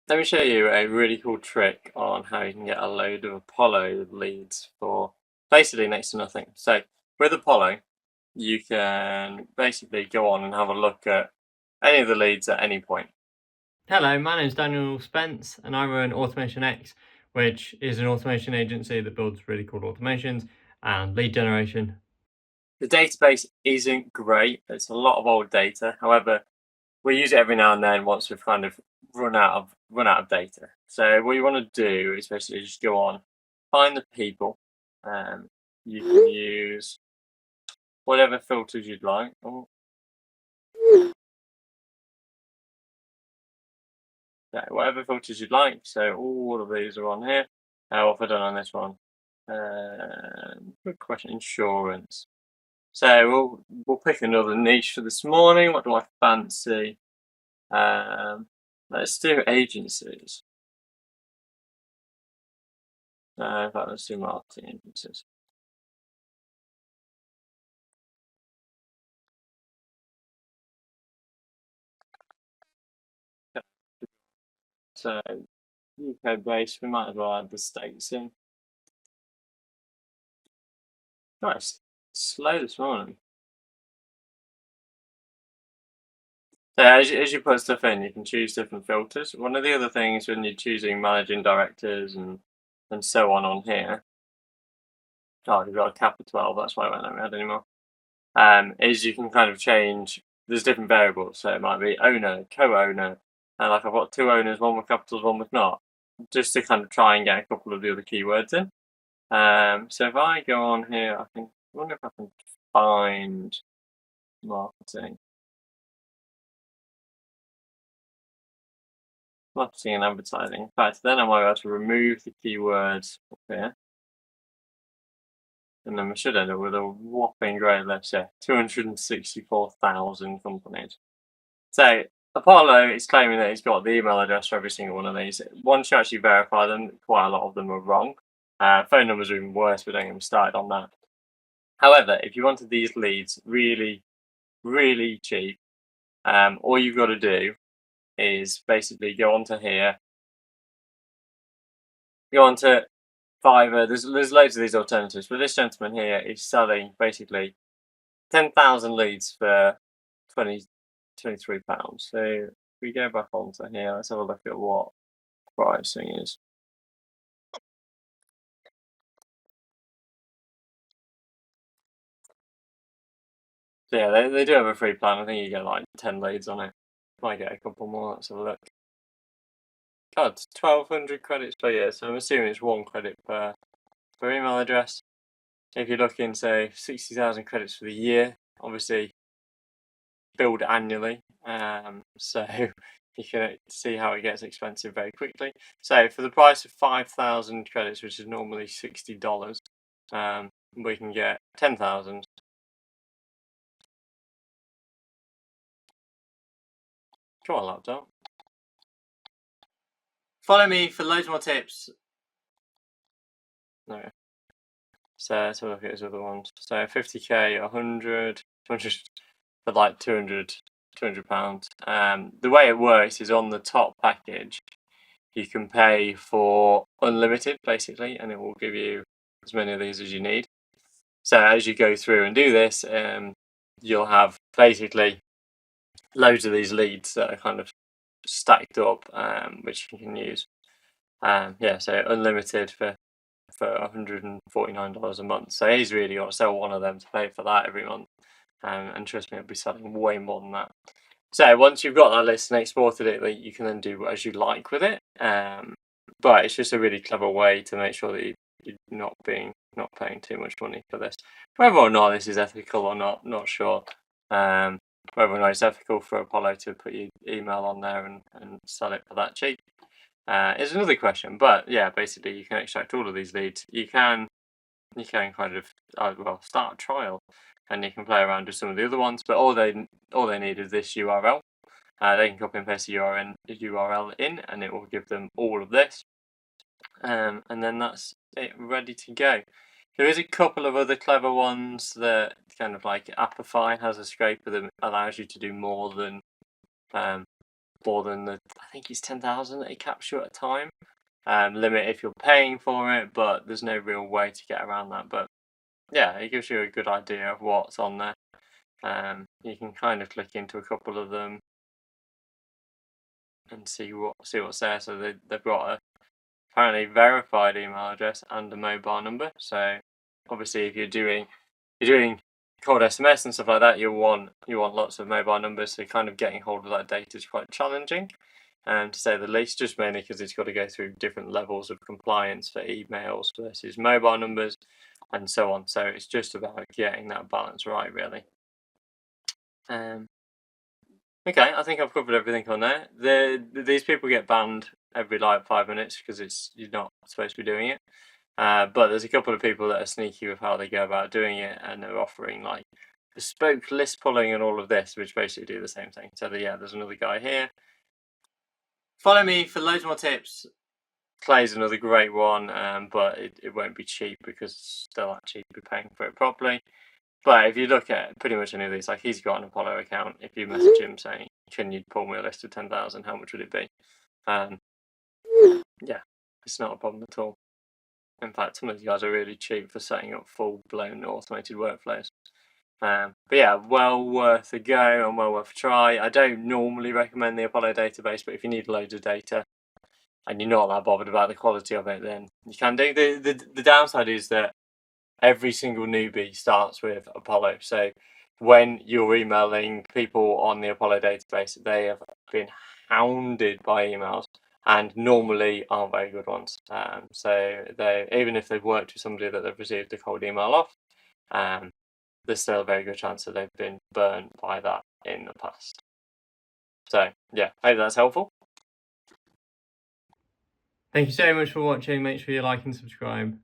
Let me show you a really cool trick on how you can get a load of Apollo leads for basically next to nothing. So with Apollo, you can basically go on and have a look at any of the leads at any point. Hello, my name is Daniel Spence and I run Automation X, which is an automation agency that builds really cool automations and lead generation. The database isn't great. It's a lot of old data. However, we use it every now and then once we've kind of run out of data. So what you want to do is basically just go on, find the people. You can use whatever filters you'd like. Whatever filters you'd like. So all of these are on here. What have I done on this one? Good question. Insurance. So we'll pick another niche for this morning. What do I fancy? Let's do agencies. In fact, let's do marketing agencies. So UK based, we might as well add the States in. Nice. Slow this morning. So as you put stuff in, you can choose different filters. One of the other things when you're choosing managing directors and so on here. Oh, you've got a cap of 12, that's why I won't let me add anymore. Is you can kind of change, there's different variables. So it might be owner, co-owner, and like I've got two owners, one with capitals, one with not, just to kind of try and get a couple of the other keywords in. So if I go on here, I wonder if I can find marketing. Marketing and advertising. In fact, then I might be able to remove the keywords up here. And then we should end up with a whopping great list, yeah, 264,000 companies. So Apollo is claiming that it's got the email address for every single one of these. Once you actually verify them, quite a lot of them are wrong. Phone numbers are even worse, but don't get me started on that. However, if you wanted these leads really, really cheap, all you've got to do is basically go onto here, go onto Fiverr. There's loads of these alternatives, but this gentleman here is selling basically 10,000 leads for £23. So if we go back onto here, let's have a look at what pricing is. So yeah, they do have a free plan. I think you get like 10 leads on it. Might get a couple more. Let's have a look. God, 1,200 credits per year. So I'm assuming it's one credit per email address. If you're looking, say, 60,000 credits for the year, obviously billed annually. So you can see how it gets expensive very quickly. So for the price of 5,000 credits, which is normally $60, we can get 10,000. Come on, laptop. Follow me for loads more tips. Okay. So let's have a look at his other ones. So 50k, 100 for like 200 £200. The way it works is on the top package, you can pay for unlimited basically, and it will give you as many of these as you need. So as you go through and do this, you'll have basically loads of these leads that are kind of stacked up, which you can use. Yeah, so unlimited for $149 a month. So he's really got to sell one of them to pay for that every month. And trust me, I'll be selling way more than that. So once you've got that list and exported it, you can then do as you like with it. But it's just a really clever way to make sure that you're not paying too much money for this. Whether or not this is ethical or not sure. Whether or not it's ethical for Apollo to put your email on there and sell it for that cheap is another question. But yeah, basically you can extract all of these leads. You can kind of start a trial, and you can play around with some of the other ones. But all they need is this URL. They can copy and paste the URL in, and it will give them all of this. And then that's it, ready to go. There is a couple of other clever ones that kind of like Appify has a scraper that allows you to do more than more than I think it's 10,000 that it caps you at a time limit if you're paying for it, but there's no real way to get around that. But yeah, it gives you a good idea of what's on there. You can kind of click into a couple of them and see what's there. So they've got a apparently verified email address and a mobile number. So obviously, if you're doing cold SMS and stuff like that, you want lots of mobile numbers. So kind of getting hold of that data is quite challenging, to say the least. Just mainly because it's got to go through different levels of compliance for emails versus mobile numbers, and so on. So it's just about getting that balance right, really. Okay, I think I've covered everything on there. These people get banned every 5 minutes because you're not supposed to be doing it. But there's a couple of people that are sneaky with how they go about doing it, and they're offering like bespoke list pulling and all of this, which basically do the same thing. So there's another guy here. Follow me for loads more tips. Clay's another great one, but it won't be cheap because they'll actually be paying for it properly. But if you look at pretty much any of these, like he's got an Apollo account. If you message him saying, "Can you pull me a list of 10,000? How much would it be?" Yeah, it's not a problem at all. In fact, some of these guys are really cheap for setting up full-blown automated workflows. But yeah, well worth a go and well worth a try. I don't normally recommend the Apollo database, but if you need loads of data and you're not that bothered about the quality of it, then you can do. The downside is that every single newbie starts with Apollo. So when you're emailing people on the Apollo database, they have been hounded by emails and normally aren't very good ones. So even if they've worked with somebody that they've received a cold email off, there's still a very good chance that they've been burnt by that in the past. So yeah, hope that's helpful. Thank you so much for watching. Make sure you like and subscribe.